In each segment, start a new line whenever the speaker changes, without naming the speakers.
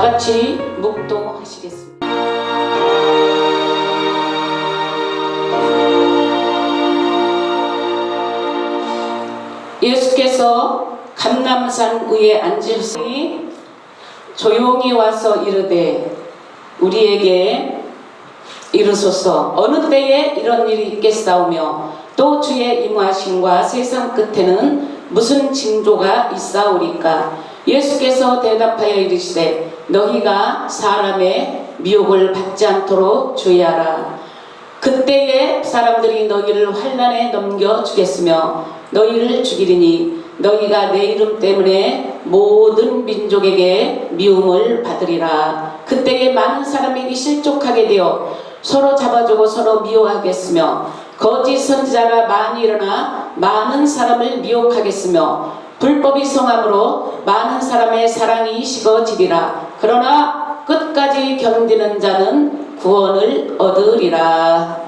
같이 묵도하시겠습니다. 예수께서 감람산 위에 앉으시니 조용히 와서 이르되 우리에게 이르소서 어느 때에 이런 일이 있겠사오며 또 주의 임하심과 세상 끝에는 무슨 징조가 있사오리까. 예수께서 대답하여 이르시되 너희가 사람의 미혹을 받지 않도록 주의하라. 그때에 사람들이 너희를 환난에 넘겨주겠으며 너희를 죽이리니 너희가 내 이름 때문에 모든 민족에게 미움을 받으리라. 그때에 많은 사람에게 실족하게 되어 서로 잡아주고 서로 미워하겠으며 거짓 선지자가 많이 일어나 많은 사람을 미혹하겠으며 불법이 성함으로 많은 사람의 사랑이 식어지리라. 그러나 끝까지 견디는 자는 구원을 얻으리라.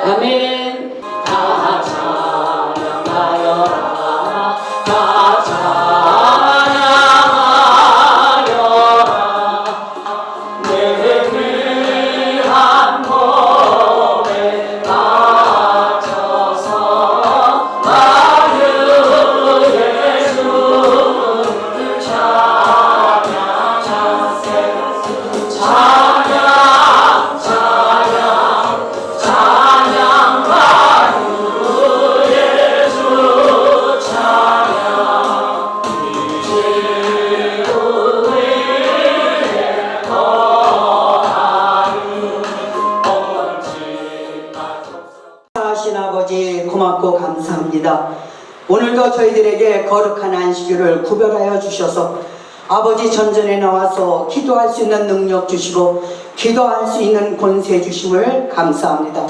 아멘. 다 찬양하여라. 다 찬양하여라. 내 귀한 몸에 바쳐서 나의 예수를 찬양 찬양
하신 아버지 고맙고 감사합니다. 오늘도 저희들에게 거룩한 안식일을 구별하여 주셔서 아버지 전전에 나와서 기도할 수 있는 능력 주시고 기도할 수 있는 권세 주심을 감사합니다.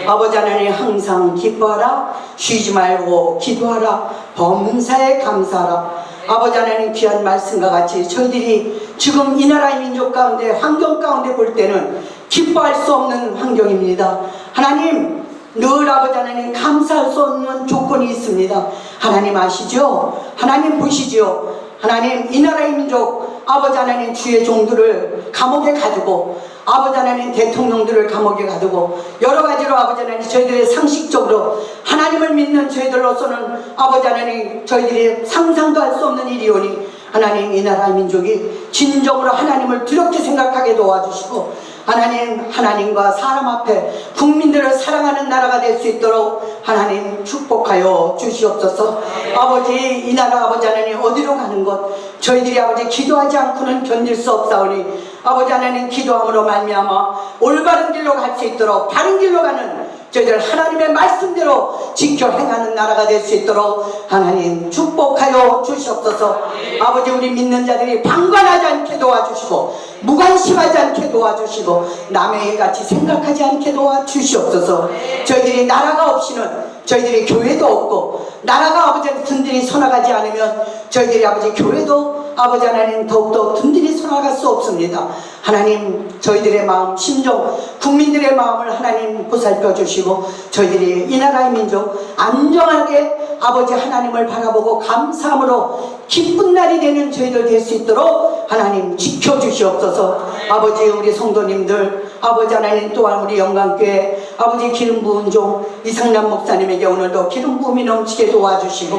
아버지 하나님 항상 기뻐하라. 쉬지 말고 기도하라. 범사에 감사하라. 아버지 하나님 귀한 말씀과 같이 저희들이 지금 이 나라의 민족 가운데 환경 가운데 볼 때는 기뻐할 수 없는 환경입니다. 하나님 늘 아버지 하나님 감사할 수 없는 조건이 있습니다. 하나님 아시죠? 하나님 보시죠? 하나님 이 나라의 민족 아버지 하나님 주의 종들을 감옥에 가두고 아버지 하나님 대통령들을 감옥에 가두고 여러가지로 아버지 하나님 저희들의 상식적으로 하나님을 믿는 저희들로서는 아버지 하나님 저희들이 상상도 할 수 없는 일이오니 하나님 이 나라의 민족이 진정으로 하나님을 두렵게 생각하게 도와주시고 하나님 하나님과 사람 앞에 국민들을 사랑하는 나라가 될 수 있도록 하나님 축복하여 주시옵소서. 아버지 이 나라 아버지 하나님 어디로 가는 것 저희들이 아버지 기도하지 않고는 견딜 수 없사오니 아버지 하나님 기도함으로 말미암아 올바른 길로 갈 수 있도록 바른 길로 가는 저희들 하나님의 말씀대로 지켜 행하는 나라가 될 수 있도록 하나님 축복하여 주시옵소서. 아버지 우리 믿는 자들이 방관하지 않게 도와주시고 무관심하지 않게 도와주시고 남의 일같이 생각하지 않게 도와주시옵소서. 저희들이 나라가 없이는 저희들이 교회도 없고 나라가 아버지 든든히 서나가지 않으면 저희들이 아버지 교회도 아버지 하나님 더욱더 든든히 서나갈 수 없습니다. 하나님 저희들의 마음 심정 국민들의 마음을 하나님 보살펴 주시고 저희들이 이 나라의 민족 안정하게 아버지 하나님을 바라보고 감사함으로 기쁜 날이 되는 저희들 될 수 있도록 하나님 지켜주시옵소서. 아버지 우리 성도님들 아버지 하나님 또한 우리 영광교회 아버지 기름 부은 종 이상남 목사님에게 오늘도 기름 부음이 넘치게 도와주시고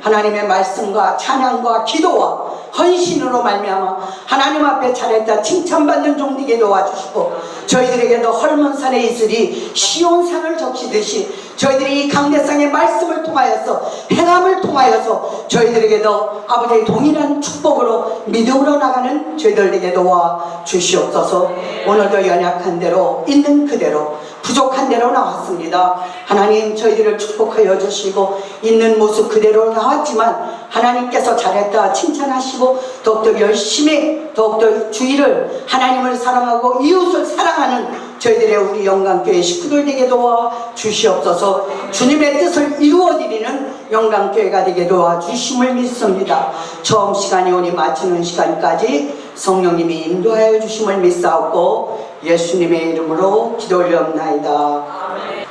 하나님의 말씀과 찬양과 기도와 헌신으로 말미암아 하나님 앞에 잘했다 칭찬받는 종 되게 도와주시고 저희들에게도 헐몬산에 있으리 시온산을 적시듯이 저희들이 이 강대상의 말씀을 통하여서 행함을 통하여서 저희들에게도 아버지의 동일한 축복으로 믿음으로 나가는 저희들에게 도와주시옵소서. 오늘도 연약한 대로 있는 그대로 부족한 대로 나왔습니다. 하나님 저희들을 축복하여 주시고 있는 모습 그대로 나왔지만 하나님께서 잘했다 칭찬하시고 더욱더 열심히 더욱더 주의를 하나님을 사랑하고 이웃을 사랑하는 저희들의 우리 영광교회 식구들 되게 도와주시옵소서. 주님의 뜻을 이루어드리는 영광교회가 되게 도와주심을 믿습니다. 처음 시간이 오니 마치는 시간까지 성령님이 인도하여 주심을 믿사옵고 예수님의 이름으로 기도 올려옵나이다. 아멘.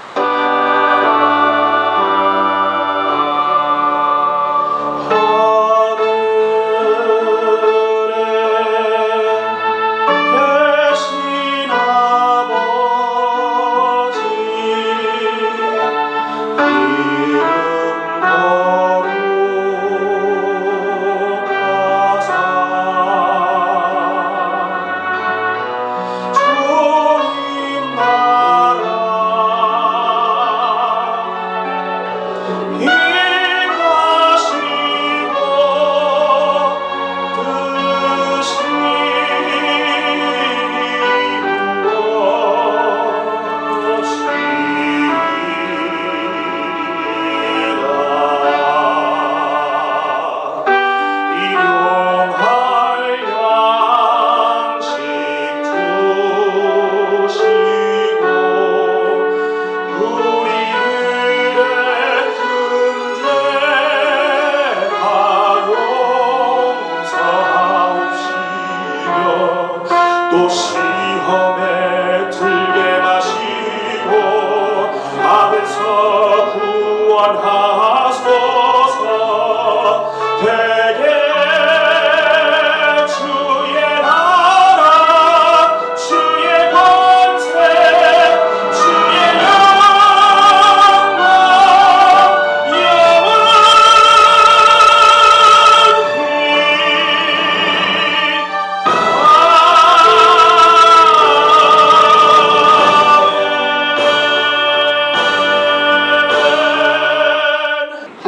하늘에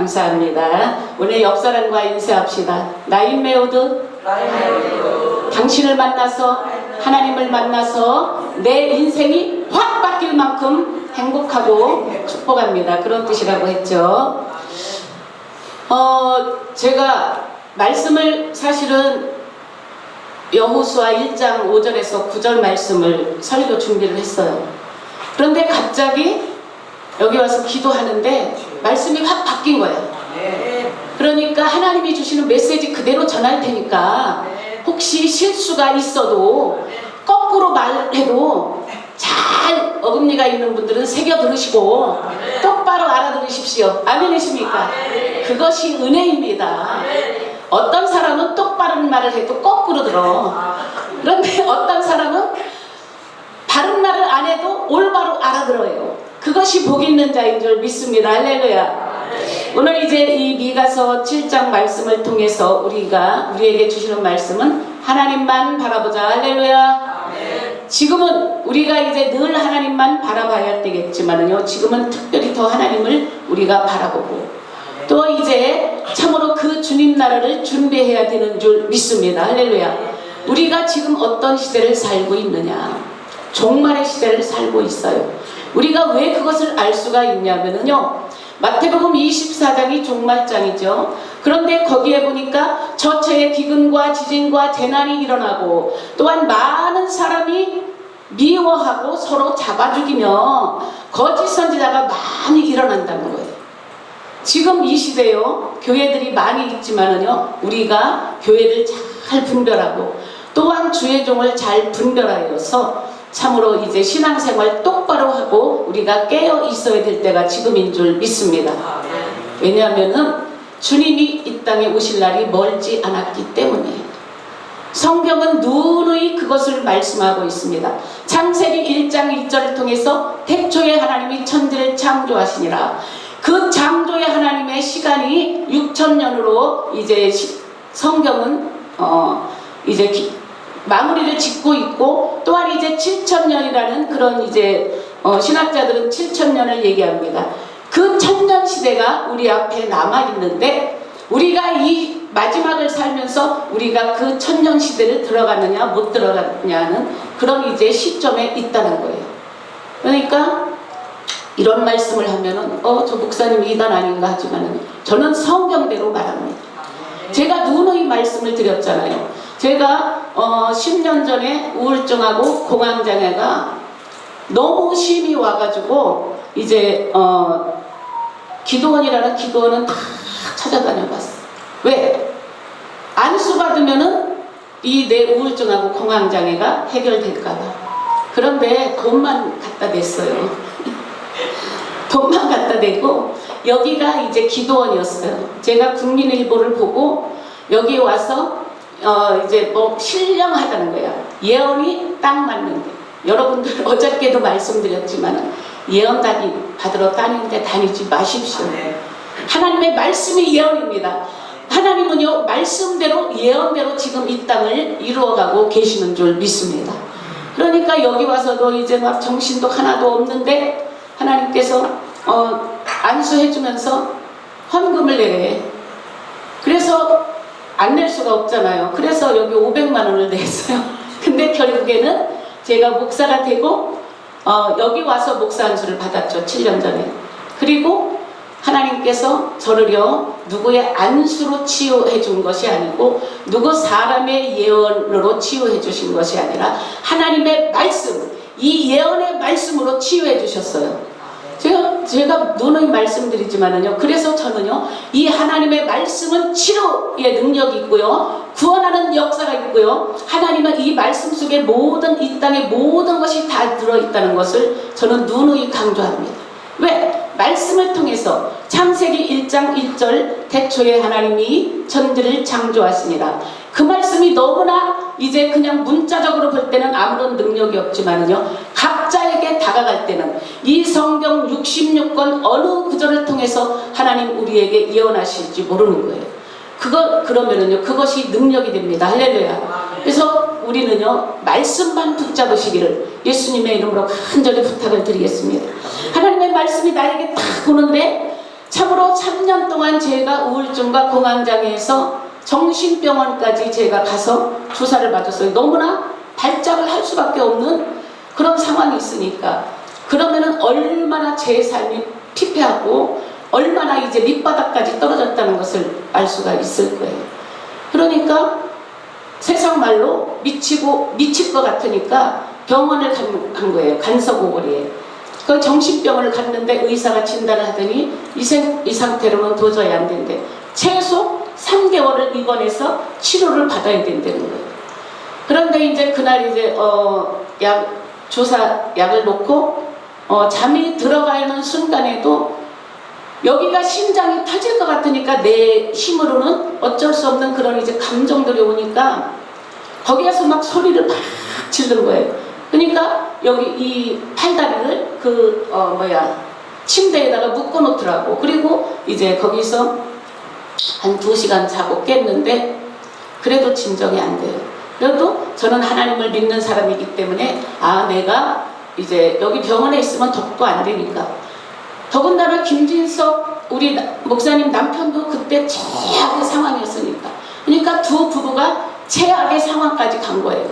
감사합니다. 오늘 옆 사람과 인사합시다. 나인 메오드 당신을 만나서 하나님을 만나서 내 인생이 확 바뀔 만큼 행복하고 축복합니다. 그런 뜻이라고 했죠. 제가 말씀을 사실은 여호수아 1장 5절에서 9절 말씀을 설교 준비를 했어요. 그런데 갑자기 여기 와서 기도하는데 말씀이 확 바뀐 거예요. 그러니까 하나님이 주시는 메시지 그대로 전할 테니까 혹시 실수가 있어도 거꾸로 말해도 잘 어금니가 있는 분들은 새겨 들으시고 똑바로 알아들으십시오. 아멘이십니까? 그것이 은혜입니다. 어떤 사람은 똑바른 말을 해도 거꾸로 들어. 그런데 어떤 사람은 바른 말을 안 해도 올바로 알아들어요. 그것이 복 있는 자인 줄 믿습니다. 할렐루야. 오늘 이제 이 미가서 7장 말씀을 통해서 우리에게 주시는 말씀은 하나님만 바라보자. 할렐루야. 지금은 우리가 이제 늘 하나님만 바라봐야 되겠지만은요, 지금은 특별히 더 하나님을 우리가 바라보고 또 이제 참으로 그 주님 나라를 준비해야 되는 줄 믿습니다. 할렐루야. 우리가 지금 어떤 시대를 살고 있느냐? 종말의 시대를 살고 있어요. 우리가 왜 그것을 알 수가 있냐면요, 마태복음 24장이 종말장이죠. 그런데 거기에 보니까 저체의 기근과 지진과 재난이 일어나고 또한 많은 사람이 미워하고 서로 잡아 죽이며 거짓 선지자가 많이 일어난다는 거예요. 지금 이 시대요, 교회들이 많이 있지만은요, 우리가 교회를 잘 분별하고 또한 주의 종을 잘 분별하여서 참으로 이제 신앙생활 똑바로 하고 우리가 깨어 있어야 될 때가 지금인 줄 믿습니다. 왜냐하면은 주님이 이 땅에 오실 날이 멀지 않았기 때문에. 성경은 누누이 그것을 말씀하고 있습니다. 창세기 1장 1절을 통해서 태초에 하나님이 천지를 창조하시니라. 그 창조의 하나님의 시간이 6천년으로 이제 성경은 이제 마무리를 짓고 있고, 또한 이제 7천년이라는 그런 이제 신학자들은 7천년을 얘기합니다. 그 천년 시대가 우리 앞에 남아 있는데 우리가 이 마지막을 살면서 우리가 그 천년 시대를 들어가느냐 못 들어가느냐는 그런 이제 시점에 있다는 거예요. 그러니까 이런 말씀을 하면은 저 목사님이 이단 아닌가 하지만은 저는 성경대로 말합니다. 제가 누누이 말씀을 드렸잖아요. 제가 10년 전에 우울증하고 공황장애가 너무 심히 와가지고 이제 기도원이라는 기도원은 다 찾아다녀봤어. 왜? 안수 받으면은 이 내 우울증하고 공황장애가 해결될까봐. 그런데 돈만 갖다 냈어요. 돈만 갖다 대고 여기가 이제 기도원이었어요. 제가 국민일보를 보고 여기 와서 이제 뭐 신령하다는 거야. 예언이 딱 맞는데. 여러분들 어저께도 말씀드렸지만 예언 받으러 다니는데 다니지 마십시오. 하나님의 말씀이 예언입니다. 하나님은요, 말씀대로 예언대로 지금 이 땅을 이루어가고 계시는 줄 믿습니다. 그러니까 여기 와서도 이제 막 정신도 하나도 없는데 하나님께서 안수해주면서 헌금을 내래. 그래서 안 낼 수가 없잖아요. 그래서 여기 500만 원을 냈어요. 근데 결국에는 제가 목사가 되고 여기 와서 목사 안수를 받았죠. 7년 전에. 그리고 하나님께서 저를요, 누구의 안수로 치유해 준 것이 아니고 누구 사람의 예언으로 치유해 주신 것이 아니라 하나님의 말씀, 이 예언의 말씀으로 치유해 주셨어요. 제가 누누이 말씀드리지만은요, 그래서 저는요, 이 하나님의 말씀은 치료의 능력이 있고요, 구원하는 역사가 있고요, 하나님은 이 말씀 속에 이 땅의 모든 것이 다 들어있다는 것을 저는 누누이 강조합니다. 왜? 말씀을 통해서 창세기 1장 1절 태초에 하나님이 천지를 창조하시니라. 그 말씀이 너무나 이제 그냥 문자적으로 볼 때는 아무런 능력이 없지만은요, 각자에게 다가갈 때는 이 성경 66권 어느 구절을 통해서 하나님 우리에게 예언하실지 모르는 거예요. 그러면은요, 그것이 능력이 됩니다. 할렐루야. 그래서 우리는요, 말씀만 붙잡으시기를 예수님의 이름으로 간절히 부탁을 드리겠습니다. 하나님의 말씀이 나에게 딱 오는데 참으로 3년 동안 제가 우울증과 공황장애에서 정신병원까지 제가 가서 주사를 맞았어요. 너무나 발작을 할 수밖에 없는 그런 상황이 있으니까. 그러면은 얼마나 제 삶이 피폐하고 얼마나 이제 밑바닥까지 떨어졌다는 것을 알 수가 있을 거예요. 그러니까 세상 말로 미칠 것 같으니까 병원을 간 거예요. 간서고골이에요. 그 정신병원을 갔는데 의사가 진단을 하더니 이 상태로는 도저히 안 된대. 최소 3개월을 입원해서 치료를 받아야 된다는 거예요. 그런데 이제 그날 이제 주사 약을 놓고 잠이 들어가는 순간에도 여기가 심장이 터질 것 같으니까 내 힘으로는 어쩔 수 없는 그런 이제 감정들이 오니까 거기에서 막 소리를 막 지르는 거예요. 그러니까 여기 이 팔다리를 침대에다가 묶어 놓더라고. 그리고 이제 거기서 한 2시간 자고 깼는데 그래도 진정이 안 돼요. 그래도 저는 하나님을 믿는 사람이기 때문에 내가 이제 여기 병원에 있으면 덕도 안 되니까. 더군다나 김진석 우리 목사님 남편도 그때 최악의 상황이었으니까. 그러니까 두 부부가 최악의 상황까지 간 거예요.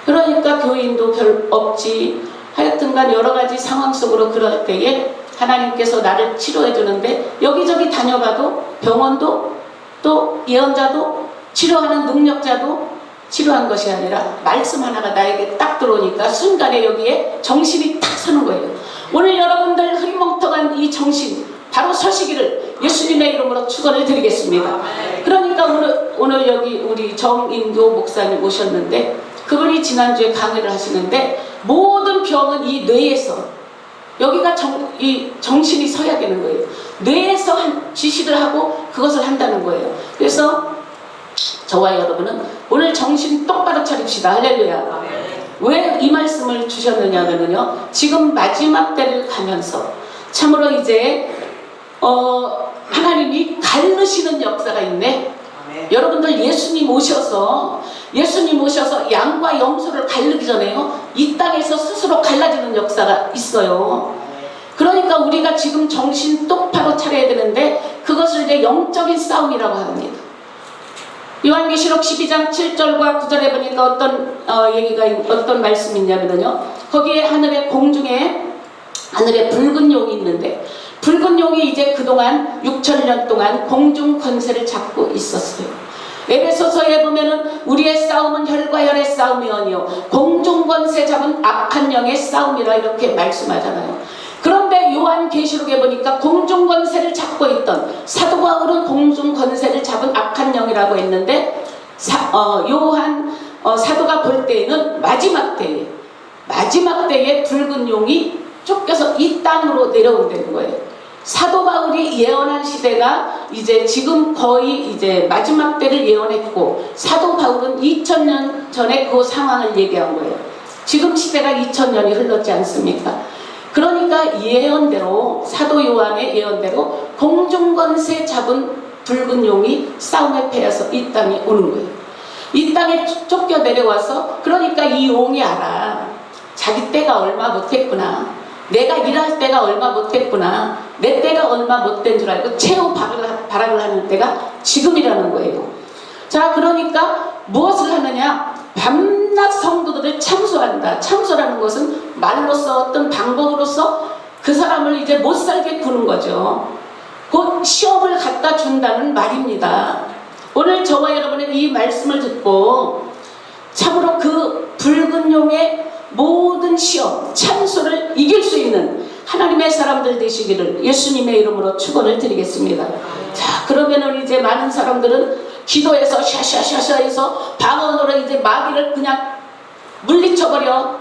그러니까 교인도 별 없지. 하여튼간 여러 가지 상황 속으로 그럴 때에 하나님께서 나를 치료해 주는데 여기저기 다녀봐도 병원도 또 예언자도 치료하는 능력자도 치료한 것이 아니라 말씀 하나가 나에게 딱 들어오니까 순간에 여기에 정신이 탁 서는 거예요. 오늘 여러분들 흐리멍텅한 이 정신 바로 서시기를 예수님의 이름으로 축원을 드리겠습니다. 그러니까 오늘 여기 우리 정인교 목사님 오셨는데 그분이 지난주에 강의를 하시는데 모든 병은 이 뇌에서 여기가 이 정신이 서야 되는 거예요. 뇌에서 지시를 하고 그것을 한다는 거예요. 그래서 저와 여러분은 오늘 정신 똑바로 차립시다. 할렐루야. 왜 이 말씀을 주셨느냐면요. 지금 마지막 때를 가면서 참으로 이제 하나님이 갈르시는 역사가 있네. 여러분들 예수님 오셔서 양과 염소를 갈르기 전에요. 이 땅에서 스스로 갈라지는 역사가 있어요. 그러니까 우리가 지금 정신 똑바로 차려야 되는데 그것을 이제 영적인 싸움이라고 합니다. 요한계시록 12장 7절과 9절에 보니까 어떤 말씀이 있냐면요. 거기에 공중에 하늘에 붉은 용이 있는데 붉은 용이 이제 그동안 6,000년 동안 공중 권세를 잡고 있었어요. 에베소서에 보면은 우리의 싸움은 혈과 혈의 싸움이 아니요 공중 권세 잡은 악한 영의 싸움이라 이렇게 말씀하잖아요. 그런데 요한계시록에 보니까 공중 권세를 잡고 있던 사도 바울은 공중 권세를 잡은 악한 영이라고 했는데 사도가 볼 때에는 마지막 때에 붉은 용이 쫓겨서 이 땅으로 내려온다는 거예요. 사도 바울이 예언한 시대가 이제 지금 거의 이제 마지막 때를 예언했고 사도 바울은 2000년 전에 그 상황을 얘기한 거예요. 지금 시대가 2000년이 흘렀지 않습니까? 그러니까 예언대로 사도 요한의 예언대로 공중권세 잡은 붉은 용이 싸움에 패해서 이 땅에 오는 거예요. 이 땅에 쫓겨 내려와서 그러니까 이 용이 알아. 자기 때가 얼마 못했구나. 내가 일할 때가 얼마 못했구나. 내 때가 얼마 못된 줄 알고 최후 발악을 하는 때가 지금이라는 거예요. 자, 그러니까 무엇을 하느냐? 밤낮 성도들을 참소한다. 참소라는 것은 말로써 어떤 방법으로서 그 사람을 이제 못 살게 구는 거죠. 곧 시험을 갖다 준다는 말입니다. 오늘 저와 여러분은 이 말씀을 듣고 참으로 그 붉은 용의 모든 시험, 참소를 이길 수 있는 하나님의 사람들 되시기를 예수님의 이름으로 축원을 드리겠습니다. 자, 그러면은 이제 많은 사람들은 기도해서 샤샤샤샤 해서 방언으로 이제 마귀를 그냥 물리쳐버려.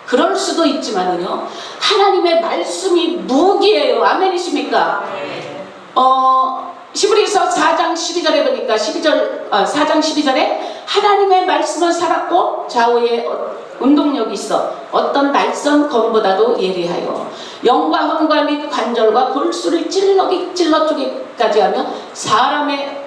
그럴 수도 있지만은요. 하나님의 말씀이 무기예요. 아멘이십니까? 히브리서 4장 12절에 보니까 4장 12절에 하나님의 말씀은 살았고 좌우에 운동력이 있어 어떤 날선 검보다도 예리하여 영과 혼과 및 관절과 골수를 찔러 쪼개기까지 하며 사람의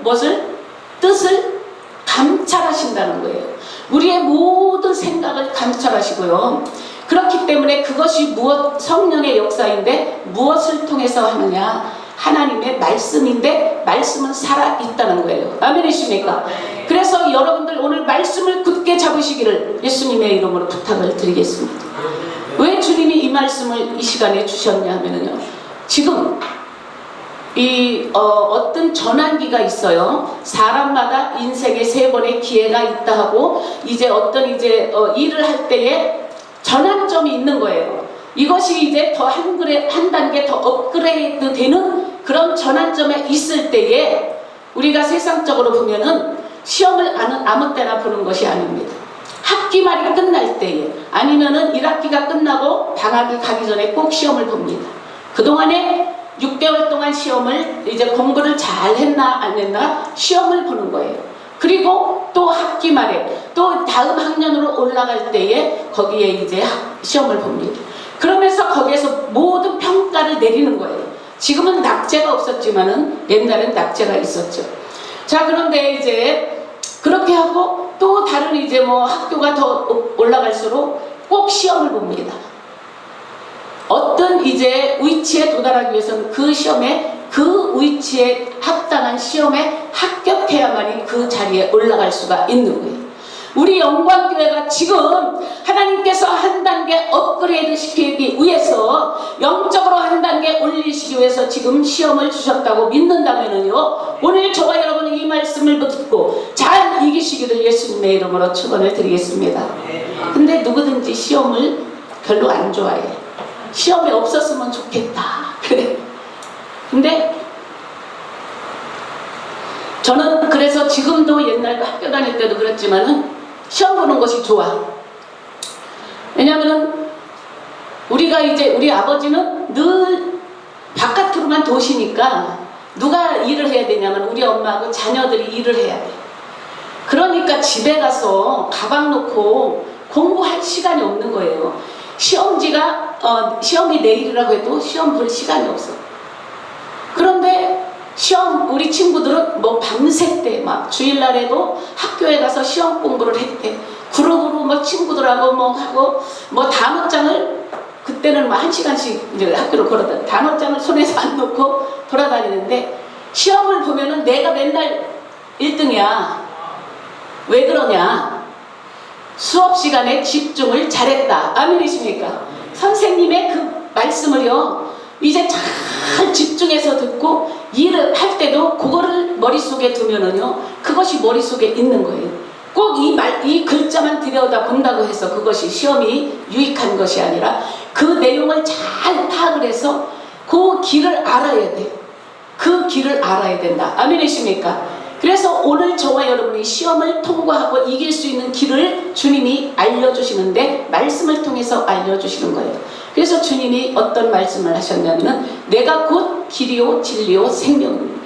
뜻을 감찰하신다는 거예요. 우리의 모든 생각을 감찰하시고요. 그렇기 때문에 그것이 성령의 역사인데 무엇을 통해서 하느냐? 하나님의 말씀인데 말씀은 살아있다는 거예요. 아멘이십니까? 그래서 여러분들 오늘 말씀을 굳게 잡으시기를 예수님의 이름으로 부탁을 드리겠습니다. 왜 주님이 이 말씀을 이 시간에 주셨냐 하면요, 지금 어떤 전환기가 있어요. 사람마다 인생에 3번의 기회가 있다 하고, 이제 어떤 일을 할 때에 전환점이 있는 거예요. 이것이 이제 더 한 단계 더 업그레이드 되는 그런 전환점에 있을 때에 우리가 세상적으로 보면은 시험을 아무 때나 보는 것이 아닙니다. 학기 말이 끝날 때에, 아니면은 1학기가 끝나고 방학이 가기 전에 꼭 시험을 봅니다. 그동안에 6개월 동안 시험을 이제 공부를 잘 했나 안 했나 시험을 보는 거예요. 그리고 또 학기 말에 또 다음 학년으로 올라갈 때에 거기에 이제 시험을 봅니다. 그러면서 거기에서 모든 평가를 내리는 거예요. 지금은 낙제가 없었지만은 옛날엔 낙제가 있었죠. 자, 그런데 이제 그렇게 하고 또 다른 이제 뭐 학교가 더 올라갈수록 꼭 시험을 봅니다. 어떤 이제 위치에 도달하기 위해서는 그 시험에, 그 위치에 합당한 시험에 합격해야만이 그 자리에 올라갈 수가 있는 거예요. 우리 영광교회가 지금 하나님께서 한 단계 업그레이드 시키기 위해서, 영적으로 한 단계 올리시기 위해서 지금 시험을 주셨다고 믿는다면요, 오늘 저와 여러분은 이 말씀을 듣고 잘 이기시기를 예수님의 이름으로 축원을 드리겠습니다. 근데 누구든지 시험을 별로 안 좋아해. 시험이 없었으면 좋겠다. 그래. 근데 저는 그래서 지금도 옛날 학교 다닐 때도 그랬지만은 시험 보는 것이 좋아. 왜냐면은 우리가 이제 우리 아버지는 늘 바깥으로만 도시니까 누가 일을 해야 되냐면 우리 엄마하고 자녀들이 일을 해야 돼. 그러니까 집에 가서 가방 놓고 공부할 시간이 없는 거예요. 시험이 내일이라고 해도 시험 볼 시간이 없어. 그런데 시험, 우리 친구들은 뭐 밤새대, 막 주일날에도 학교에 가서 시험 공부를 했대. 그룹으로 막 친구들하고 뭐 하고, 뭐 단어장을, 그때는 뭐 1시간씩 이제 학교로 걸어다니, 단어장을 손에서 안 놓고 돌아다니는데, 시험을 보면은 내가 맨날 1등이야. 왜 그러냐? 수업 시간에 집중을 잘했다. 아멘이십니까? 선생님의 그 말씀을요, 이제 잘 집중해서 듣고 일을 할 때도 그거를 머릿속에 두면은요, 그것이 머릿속에 있는 거예요. 꼭 이 글자만 들여다 본다고 해서 그것이 시험이 유익한 것이 아니라 그 내용을 잘 파악을 해서 그 길을 알아야 돼. 그 길을 알아야 된다. 아멘이십니까? 그래서 오늘 저와 여러분이 시험을 통과하고 이길 수 있는 길을 주님이 알려주시는데, 말씀을 통해서 알려주시는 거예요. 그래서 주님이 어떤 말씀을 하셨냐면, 내가 곧 길이요 진리요 생명입니다.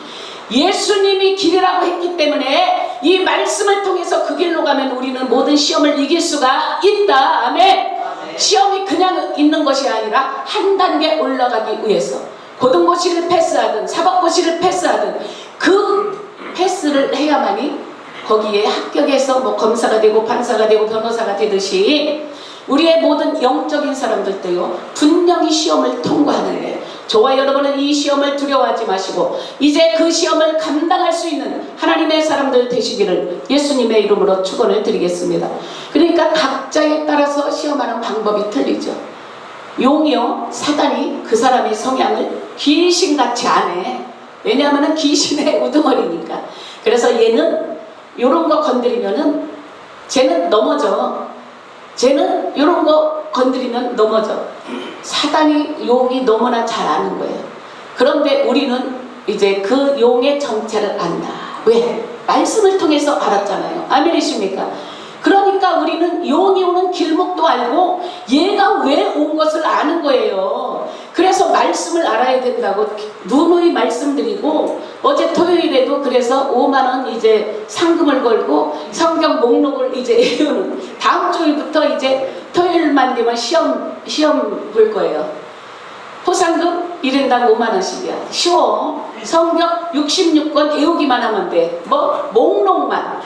예수님이 길이라고 했기 때문에 이 말씀을 통해서 그 길로 가면 우리는 모든 시험을 이길 수가 있다. 아멘. 시험이 그냥 있는 것이 아니라 한 단계 올라가기 위해서 고등고시를 패스하든 사법고시를 패스하든 그 패스를 해야만이 거기에 합격해서 뭐 검사가 되고 판사가 되고 변호사가 되듯이 우리의 모든 영적인 사람들도요, 분명히 시험을 통과하는데, 저와 여러분은 이 시험을 두려워하지 마시고 이제 그 시험을 감당할 수 있는 하나님의 사람들 되시기를 예수님의 이름으로 축원을 드리겠습니다. 그러니까 각자에 따라서 시험하는 방법이 틀리죠. 용이요, 사단이 그 사람의 성향을 귀신같이 안 해. 왜냐하면 귀신의 우두머리니까. 그래서 얘는 요런 거 건드리면은 쟤는 넘어져. 쟤는 요런 거 건드리면 넘어져. 사단이, 용이 너무나 잘 아는 거예요. 그런데 우리는 이제 그 용의 정체를 안다. 왜? 말씀을 통해서 알았잖아요. 아멘이십니까? 그러니까 우리는 용이 오는 길목도 알고 얘가 왜 온 것을 아는 거예요. 그래서 말씀을 알아야 된다고 누누이 말씀드리고, 어제 토요일에도 그래서 5만원 이제 상금을 걸고 성경 목록을 이제 외우는, 다음 주일부터 이제 토요일만 되면 시험 볼 거예요. 포상금 1인당 5만원씩이야. 쉬워. 성경 66권 외우기만 하면 돼. 뭐 목록만.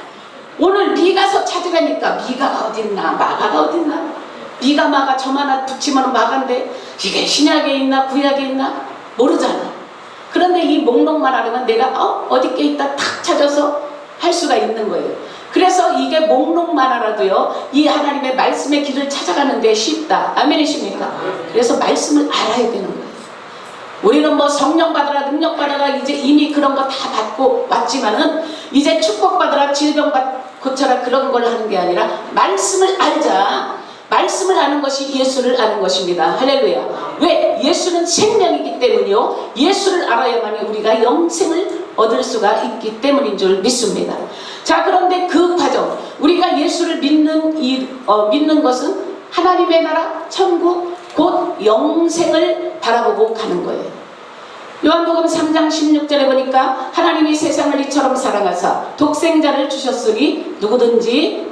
오늘 미가서 찾으라니까. 미가가 어딨나 마가가 어딨나. 미가 마가 저만 하나 붙이면 마가인데 이게 신약에 있나 구약에 있나 모르잖아. 그런데 이 목록만 알으면 내가 어디 게 있다 탁 찾아서 할 수가 있는 거예요. 그래서 이게 목록만 알아도요, 이 하나님의 말씀의 길을 찾아가는데 쉽다. 아멘이십니까? 그래서 말씀을 알아야 되는 거예요. 우리는 뭐 성령 받으라, 능력 받으라, 이제 이미 그런 거 다 받고 왔지만은 이제 축복 받으라, 질병 고쳐라, 그런 걸 하는 게 아니라 말씀을 알자. 말씀을 아는 것이 예수를 아는 것입니다. 할렐루야. 왜? 예수는 생명이기 때문이요, 예수를 알아야만 우리가 영생을 얻을 수가 있기 때문인 줄 믿습니다. 자, 그런데 그 과정, 우리가 예수를 믿는 것은 하나님의 나라, 천국, 곧 영생을 바라보고 가는 거예요. 요한복음 3장 16절에 보니까 하나님이 세상을 이처럼 사랑하사 독생자를 주셨으니 누구든지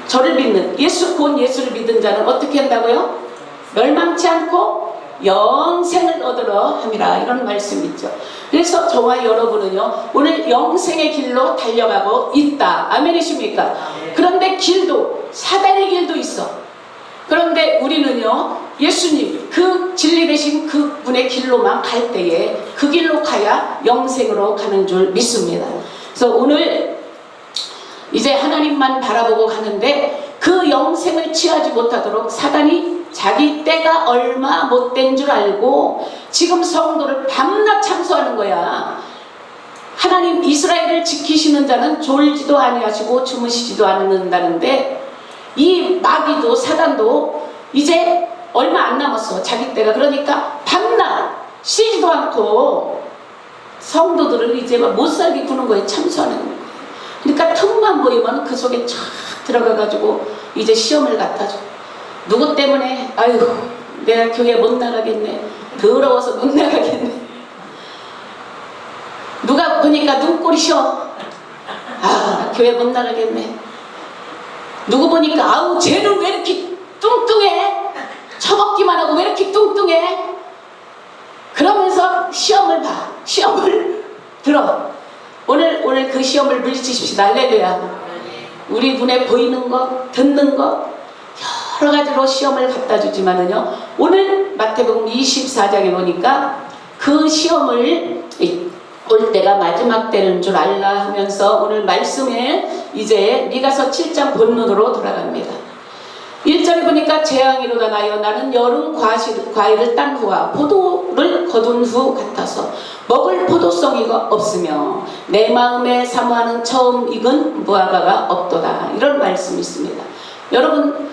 저를 믿는, 곧 예수를 믿는 자는 어떻게 한다고요? 멸망치 않고 영생을 얻으러 함이라, 이런 말씀이 있죠. 그래서 저와 여러분은요, 오늘 영생의 길로 달려가고 있다. 아멘이십니까? 그런데 길도, 사단의 길도 있어. 그런데 우리는요, 예수님, 그 진리 되신 그 분의 길로만 갈 때에 그 길로 가야 영생으로 가는 줄 믿습니다. 그래서 오늘 이제 하나님만 바라보고 가는데 그 영생을 취하지 못하도록 사단이 자기 때가 얼마 못된 줄 알고 지금 성도를 밤낮 참소하는 거야. 하나님, 이스라엘을 지키시는 자는 졸지도 아니하시고 주무시지도 않는다는데 이 마귀도, 사단도 이제 얼마 안 남았어, 자기 때가. 그러니까 밤낮 쉬지도 않고 성도들을 이제 못 살게 구는 거예요. 참소하는 거예요. 그러니까 틈만 보이면 그 속에 쫙 들어가가지고 이제 시험을 갖다줘. 누구 때문에? 아유, 내가 교회 못 나가겠네, 더러워서 못 나가겠네. 누가 보니까 눈꼴이 쉬어. 아, 교회 못 나가겠네. 누구 보니까 아우, 쟤는 왜 이렇게 뚱뚱해? 처먹기만 하고 왜 이렇게 뚱뚱해? 그러면서 시험을 봐, 시험을 들어. 오늘 그 시험을 물리치십시다. 할렐루야. 우리 눈에 보이는 것, 듣는 것 여러 가지로 시험을 갖다 주지만은요, 오늘 마태복음 24장에 보니까 그 시험을 올 때가 마지막 때는 줄 알라 하면서 오늘 말씀에 이제 미가서 7장 본문으로 돌아갑니다. 1절에 보니까 재앙이로다 나여 나는 여름 과일을 딴 후와 포도를 거둔 후 같아서 먹을 포도송이가 없으며 내 마음에 사모하는 처음 익은 무화과가 없도다. 이런 말씀이 있습니다. 여러분,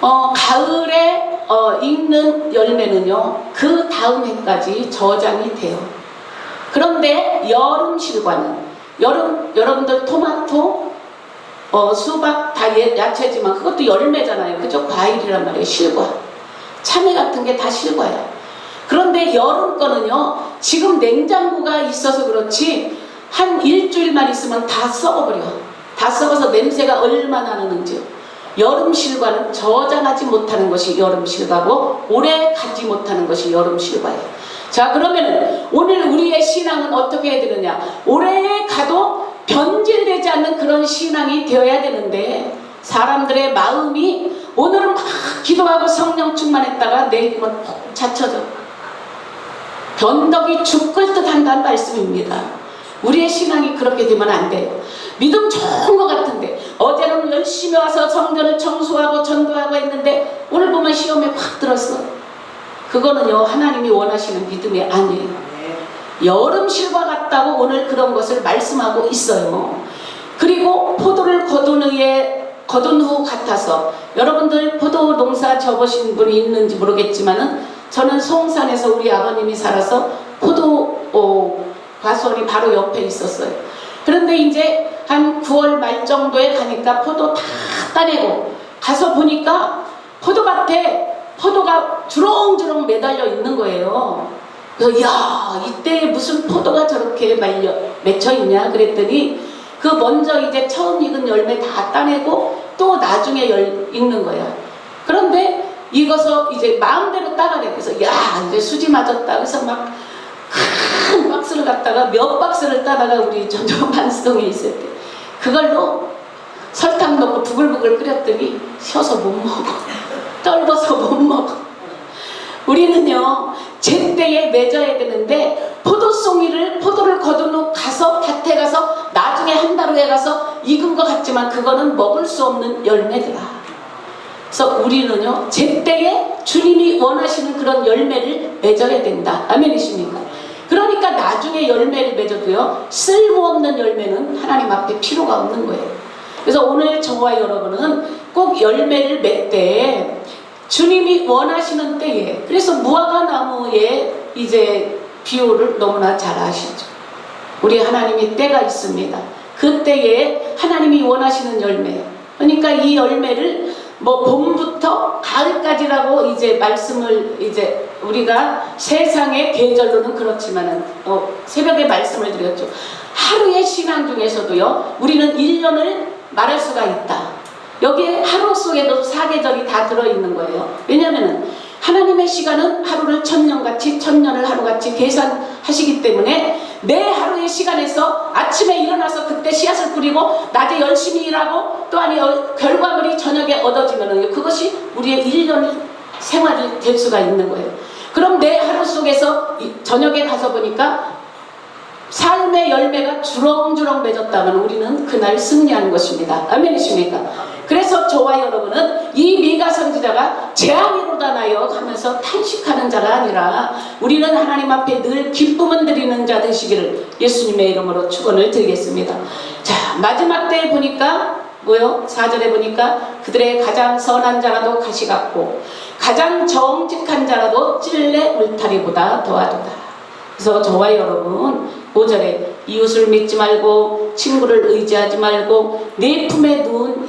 가을에 익는 열매는요, 그 다음 해까지 저장이 돼요. 그런데 여름 실과는, 여러분들 토마토, 수박 다 야채지만 그것도 열매잖아요. 그죠? 과일이란 말이에요. 실과. 참외 같은 게 다 실과야. 그런데 여름 거는요, 지금 냉장고가 있어서 그렇지 한 일주일만 있으면 다 썩어버려. 다 썩어서 냄새가 얼마나 나는지요. 여름 실과는 저장하지 못하는 것이 여름 실과고 오래 가지 못하는 것이 여름 실과예요. 자, 그러면 오늘 우리의 신앙은 어떻게 해야 되느냐? 오래 가도 변질되지 않는 그런 신앙이 되어야 되는데 사람들의 마음이 오늘은 막 기도하고 성령 충만했다가 내일은 푹 닫혀져. 변덕이 죽을 듯 한다는 말씀입니다. 우리의 신앙이 그렇게 되면 안 돼요. 믿음 좋은 것 같은데 어제는 열심히 와서 성전을 청소하고 전도하고 했는데 오늘 보면 시험에 확 들었어. 그거는요, 하나님이 원하시는 믿음이 아니에요. 여름 실과 같다고 오늘 그런 것을 말씀하고 있어요. 그리고 포도를 거둔 후 같아서, 여러분들 포도 농사 접으신 분이 있는지 모르겠지만은 저는 송산에서 우리 아버님이 살아서 포도 과수원이 바로 옆에 있었어요. 그런데 이제 한 9월 말 정도에 가니까 포도 다 따내고 가서 보니까 포도밭에 포도가 주렁주렁 매달려 있는 거예요. 그래서 야, 이때 무슨 포도가 저렇게 맺혀 있냐 그랬더니 그 먼저 이제 처음 익은 열매 다 따내고 또 나중에 익는 거야. 그런데 익어서 이제 마음대로 따가래. 그래서 야, 이제 수지 맞았다. 그래서 막 큰 박스를 갖다가 몇 박스를 따다가 우리 전주 만수동에 있을 때 그걸로 설탕 넣고 부글부글 끓였더니 쉬어서 못 먹어. 떨궈서 못 먹어. 우리는요 제때에 맺어야 되는데 포도를 거둔 후 가서 밭에 가서 나중에 한 달 후에 가서 익은 것 같지만 그거는 먹을 수 없는 열매더라. 그래서 우리는요 제때에 주님이 원하시는 그런 열매를 맺어야 된다. 아멘이십니까? 그러니까 나중에 열매를 맺어도요 쓸모없는 열매는 하나님 앞에 필요가 없는 거예요. 그래서 오늘 저와 여러분은 꼭 열매를 맺되 주님이 원하시는 때에, 그래서 무화과 나무의 이제 비유를 너무나 잘 아시죠. 우리 하나님이 때가 있습니다. 그 때에 하나님이 원하시는 열매, 그러니까 이 열매를 뭐 봄부터 가을까지라고 이제 말씀을 이제 우리가 세상의 계절로는 그렇지만은 새벽에 말씀을 드렸죠. 하루의 시간 중에서도요 우리는 1년을 말할 수가 있다. 여기에 하루 속에도 사계절이 다 들어있는 거예요. 왜냐하면 하나님의 시간은 하루를 천년같이 천년을 하루같이 계산하시기 때문에 내 하루의 시간에서 아침에 일어나서 그때 씨앗을 뿌리고 낮에 열심히 일하고 또한 결과물이 저녁에 얻어지면 그것이 우리의 1년 생활이 될 수가 있는 거예요. 그럼 내 하루 속에서 저녁에 가서 보니까 삶의 열매가 주렁주렁 맺었다면 우리는 그날 승리하는 것입니다. 아멘이십니까? 그래서 저와 여러분은 이 미가 선지자가 재앙이로다 나여 하면서 탄식하는 자가 아니라 우리는 하나님 앞에 늘 기쁨을 드리는 자 되시기를 예수님의 이름으로 축원을 드리겠습니다. 자, 마지막 때에 보니까 뭐요? 4절에 보니까 그들의 가장 선한 자라도 가시 같고 가장 정직한 자라도 찔레 울타리보다 더하도다. 그래서 저와 여러분 5절에 이웃을 믿지 말고 친구를 의지하지 말고 내 품에 누운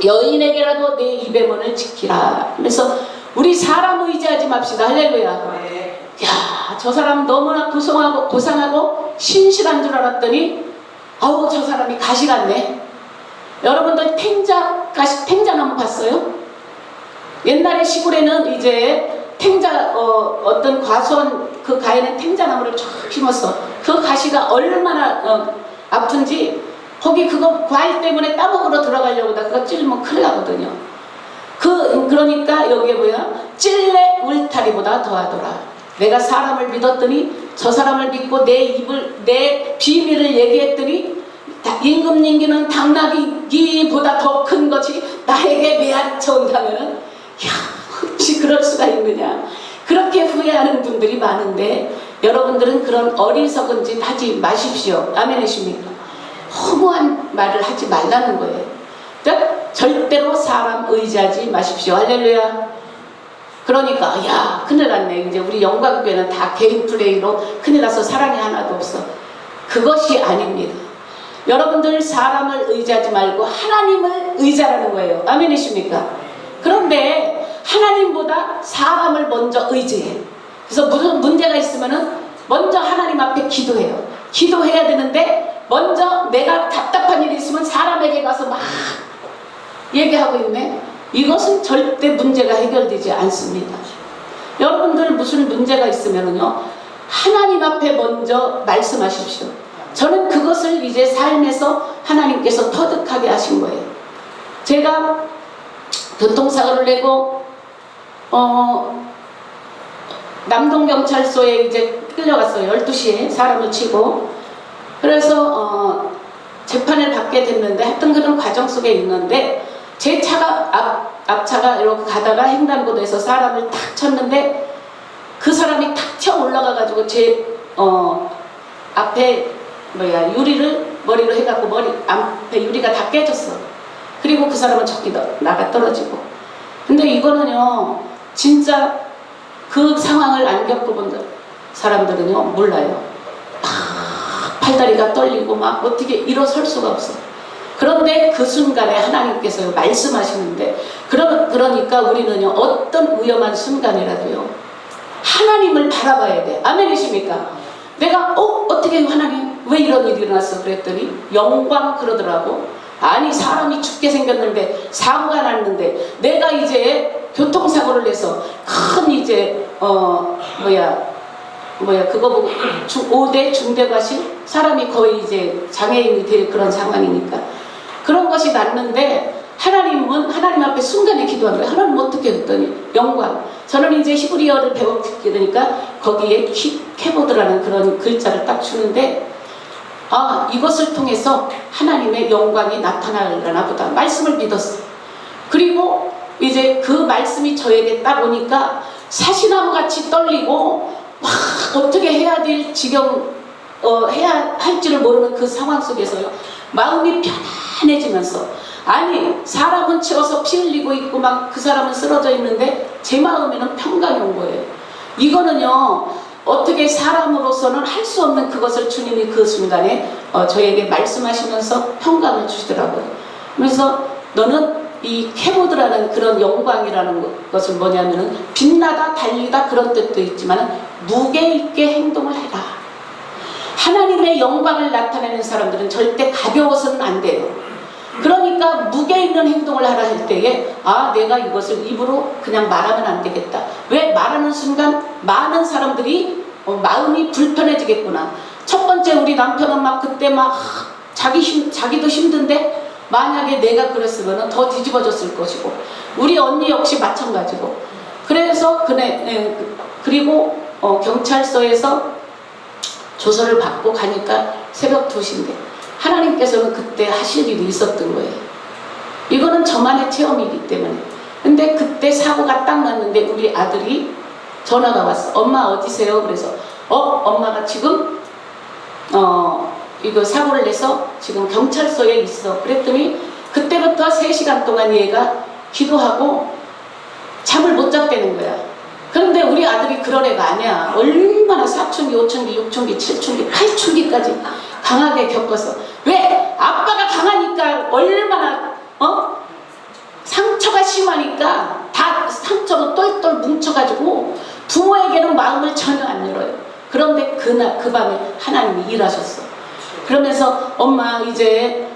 여인에게라도 내 입의 문을 지키라. 그래서 우리 사람 의지하지 맙시다. 할렐루야. 야, 저 사람 너무나 고상하고 신실한 줄 알았더니 아우 저 사람이 가시 같네. 여러분들 탱자나무 봤어요? 옛날에 시골에는 이제 어떤 과수원 그 가에는 탱자나무를 쫙 심었어. 그 가시가 얼마나 아픈지 거기 그거 과일 때문에 따먹으러 들어가려고 다 그거 찔리면 큰일 나거든요. 그러니까 여기에 뭐야? 찔레 울타리보다 더하더라. 내가 사람을 믿었더니 저 사람을 믿고 내 비밀을 얘기했더니 임금님기는 당나귀보다 더 큰 것이 나에게 메아리쳐 온다면은 야 혹시 그럴 수가 있느냐. 그렇게 후회하는 분들이 많은데 여러분들은 그런 어리석은 짓 하지 마십시오. 아멘이십니까? 허무한 말을 하지 말라는 거예요. 그러니까 절대로 사람 의지하지 마십시오. 할렐루야. 그러니까 야 큰일 났네. 이제 우리 영광교회는 다 개인 플레이로 큰일 나서 사랑이 하나도 없어. 그것이 아닙니다. 여러분들 사람을 의지하지 말고 하나님을 의지하라는 거예요. 아멘이십니까? 그런데 하나님보다 사람을 먼저 의지해. 그래서 무슨 문제가 있으면은 먼저 하나님 앞에 기도해요. 기도해야 되는데 먼저 내가 답답한 일이 있으면 사람에게 가서 막 얘기하고 있네. 이것은 절대 문제가 해결되지 않습니다. 여러분들 무슨 문제가 있으면은요 하나님 앞에 먼저 말씀하십시오. 저는 그것을 이제 삶에서 하나님께서 터득하게 하신 거예요. 제가 교통사고를 내고 남동경찰서에 이제 끌려갔어요. 12시에 사람을 치고. 그래서 재판을 받게 됐는데 하여튼 그런 과정 속에 있는데 제 차가 앞차가 이렇게 가다가 횡단보도에서 사람을 탁 쳤는데 그 사람이 탁 튀어 올라가 가지고 제 앞에 유리를 머리로 해갖고 앞에 유리가 다 깨졌어. 그리고 그 사람은 저기 나가 떨어지고. 근데 이거는요 진짜 그 상황을 안 겪어본 사람들은요 몰라요. 막 팔다리가 떨리고 막 어떻게 일어설 수가 없어. 그런데 그 순간에 하나님께서 말씀하시는데 그러니까 우리는요 어떤 위험한 순간이라도요 하나님을 바라봐야 돼. 아멘이십니까? 내가 어떻게 하나님 왜 이런 일이 일어났어 그랬더니 영광 그러더라고. 아니 사람이 죽게 생겼는데 사고가 났는데 내가 이제 교통사고를 내서 큰 이제 그거 보고 5대 중대과실 사람이 거의 이제 장애인이 될 그런 상황이니까 그런 것이 났는데 하나님은 하나님 앞에 순간에 기도한 거예요. 하나님 어떻게 했더니 영광 저는 이제 히브리어를 배우게 되니까 거기에 케보드라는 그런 글자를 딱 주는데 아, 이것을 통해서 하나님의 영광이 나타나려나 보다. 말씀을 믿었어요. 그리고 이제 그 말씀이 저에게 딱 오니까 사시나무 같이 떨리고 막 어떻게 해야 될 지경 해야 할지를 모르는 그 상황 속에서요. 마음이 편안해지면서 아니 사람은 치어서 피 흘리고 있고 막 그 사람은 쓰러져 있는데 제 마음에는 평강이 온 거예요. 이거는요 어떻게 사람으로서는 할 수 없는 그것을 주님이 그 순간에 저에게 말씀하시면서 평강을 주시더라고요. 그래서 너는 이 케보드라는 그런 영광이라는 것은 뭐냐면은 빛나다 달리다 그런 뜻도 있지만 무게 있게 행동을 해라. 하나님의 영광을 나타내는 사람들은 절대 가벼워서는 안 돼요. 그러니까 무게 있는 행동을 하라 할 때에 아 내가 이것을 입으로 그냥 말하면 안 되겠다. 왜 말하는 순간 많은 사람들이 마음이 불편해지겠구나. 첫 번째 우리 남편은 막 그때 막 자기도 힘든데 만약에 내가 그랬으면 더 뒤집어졌을 것이고 우리 언니 역시 마찬가지고 그래서 그리고 경찰서에서 조서를 받고 가니까 새벽 2시인데 하나님께서는 그때 하실 일이 있었던 거예요. 이거는 저만의 체험이기 때문에. 근데 그때 사고가 딱 났는데 우리 아들이 전화가 왔어. 엄마 어디세요? 그래서 엄마가 지금 이거 사고를 내서 지금 경찰서에 있어. 그랬더니 그때부터 3시간 동안 얘가 기도하고 잠을 못 잤다는 거야. 그런데 우리 아들이 그런 애가 아니야. 얼마나 사춘기, 5춘기, 6춘기, 7춘기, 8춘기까지 강하게 겪어서. 왜? 아빠가 강하니까 얼마나 상처가 심하니까 다 상처로 똘똘 뭉쳐가지고 부모에게는 마음을 전혀 안 열어요. 그런데 그날 그 밤에 하나님이 일하셨어. 그러면서 엄마 이제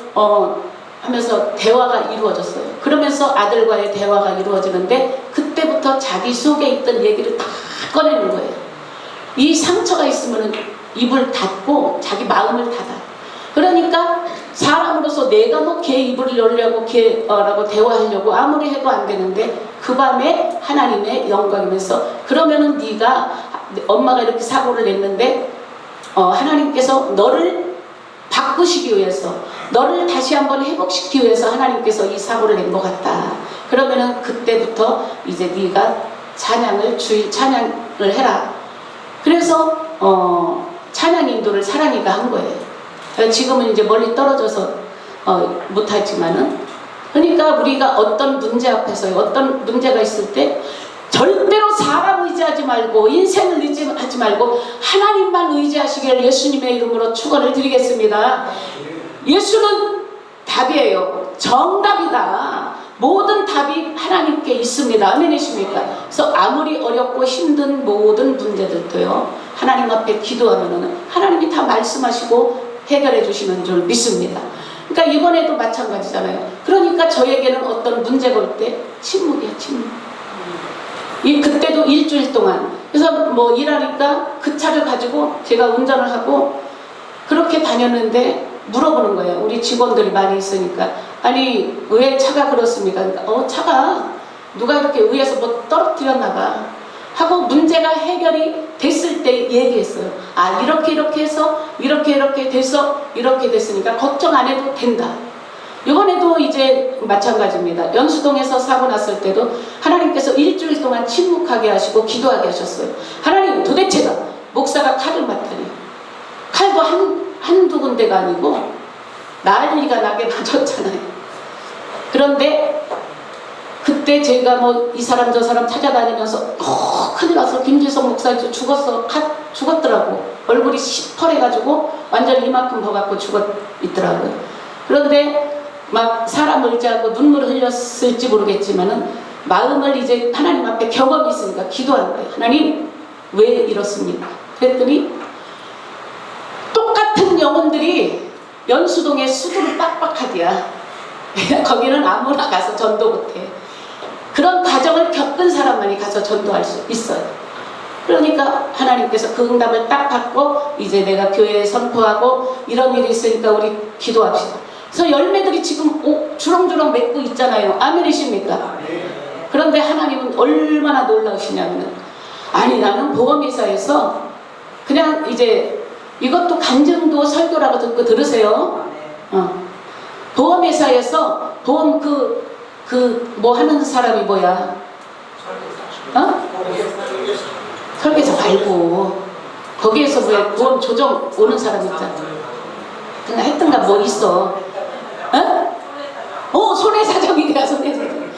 하면서 대화가 이루어졌어요. 그러면서 아들과의 대화가 이루어지는데 그때부터 자기 속에 있던 얘기를 다 꺼내는 거예요. 이 상처가 있으면 입을 닫고 자기 마음을 닫아. 그러니까 사람으로서 내가 뭐 걔 입을 열려고 걔라고 대화하려고 아무리 해도 안 되는데 그 밤에 하나님의 영광이면서 그러면은 네가 엄마가 이렇게 사고를 냈는데 하나님께서 너를 바꾸시기 위해서 너를 다시 한번 회복시키기 위해서 하나님께서 이 사고를 낸 것 같다. 그러면은 그때부터 이제 네가 주일 찬양을 해라. 그래서 찬양 인도를 사랑이가 한 거예요. 지금은 이제 멀리 떨어져서 못하지만은 그러니까 우리가 어떤 문제 앞에서 어떤 문제가 있을 때 절대로 사람 의지하지 말고 인생을 의지하지 말고 하나님만 의지하시길 예수님의 이름으로 축원을 드리겠습니다. 예수는 답이에요. 정답이다. 모든 답이 하나님께 있습니다. 아멘이십니까? 그래서 아무리 어렵고 힘든 모든 문제들도요 하나님 앞에 기도하면은 하나님이 다 말씀하시고 해결해 주시는 줄 믿습니다. 그러니까 이번에도 마찬가지잖아요. 그러니까 저에게는 어떤 문제가 올 때 침묵이야, 침묵. 그때도 일주일 동안 그래서 뭐 일하니까 그 차를 가지고 제가 운전을 하고 그렇게 다녔는데 물어보는 거예요. 우리 직원들이 많이 있으니까 아니 왜 차가 그렇습니까? 그러니까 차가 누가 이렇게 위에서 뭐 떨어뜨렸나 봐 하고 문제가 해결이 됐을 때 얘기했어요. 아 이렇게 해서 이렇게 돼서 이렇게 됐으니까 걱정 안 해도 된다. 이번에도 이제 마찬가지입니다. 연수동에서 사고 났을 때도 하나님께서 일주일 동안 침묵하게 하시고 기도하게 하셨어요. 하나님 도대체가 목사가 칼을 맞다니 칼도 한두 군데가 아니고 난리가 나게 맞았잖아요. 그런데 그때 제가 뭐 이 사람 저 사람 찾아다니면서 큰일 났어. 김지성 목사 죽었더라고. 얼굴이 시퍼래가지고 완전히 이만큼 더 갖고 죽었더라고요. 그런데 막 사람 의지하고 눈물을 흘렸을지 모르겠지만은 마음을 이제 하나님 앞에 경험이 있으니까 기도한 거예요. 하나님 왜 이렇습니까? 그랬더니 똑같은 영혼들이 연수동에 수두를 빡빡하디야. 거기는 아무나 가서 전도 못해. 그런 과정을 겪은 사람만이 가서 전도할 수 있어요. 그러니까 하나님께서 그 응답을 딱 받고 이제 내가 교회에 선포하고 이런 일이 있으니까 우리 기도합시다. 그래서 열매들이 지금 주렁주렁 맺고 있잖아요. 아멘이십니까? 그런데 하나님은 얼마나 놀라우시냐면, 아니 나는 보험회사에서 그냥 이제 이것도 간증도 설교라고 듣고 들으세요. 보험회사에서 보험 뭐 하는 사람이 뭐야? 설계사 말고 거기에서 왜 보험 조정 오는 사람 있잖아. 그냥 했던가 뭐 있어. 손해사정이야, 손해사정.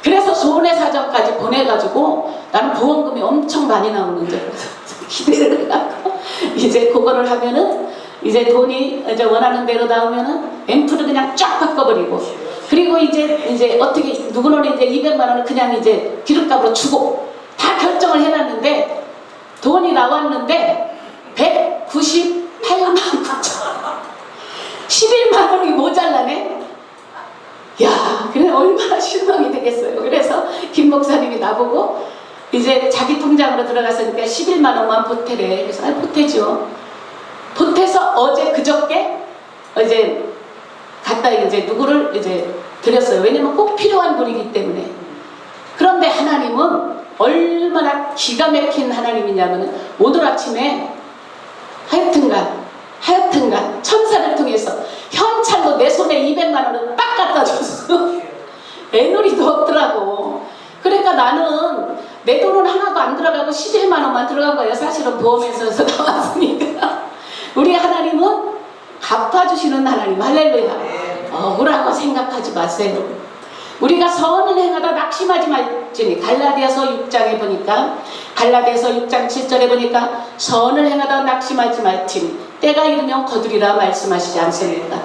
그래서 손해사정까지 보내가지고 나는 보험금이 엄청 많이 나오는 줄 알았어. 기대를 해갖고 이제 그거를 하면은 이제 돈이 이제 원하는 대로 나오면은 앰프를 그냥 쫙 바꿔버리고, 그리고 이제 어떻게 누구는 이제 200만 원을 그냥 이제 기름값으로 주고 다 결정을 해놨는데 돈이 나왔는데 198만 9천 11만 원이 모자라네. 야, 그래 얼마나 실망이 되겠어요. 그래서 김 목사님이 나보고 이제 자기 통장으로 들어갔으니까 11만 원만 보태래. 그래서 보태죠. 보태서 어제 그저께 이제 갖다 이제 누구를 이제 드렸어요. 왜냐면 꼭 필요한 분이기 때문에. 그런데 하나님은 얼마나 기가 막힌 하나님이냐면 오늘 아침에 하여튼간 천사를 통해서 현찰로 내 손에 200만 원을 딱 갖다 줬어. 애놀이도 없더라고. 그러니까 나는 내 돈은 하나도 안 들어가고 11만 원만 들어간 거예요. 사실은 보험회사에서 나왔으니까. 우리 하나님은 갚아주시는 하나님. 할렐루야. 억울하고 생각하지 마세요. 우리가 선을 행하다 낙심하지 말지니. 갈라디아서 6장에 보니까, 갈라디아서 6장 7절에 보니까 선을 행하다 낙심하지 말지니 때가 이르면 거두리라 말씀하시지 않습니까?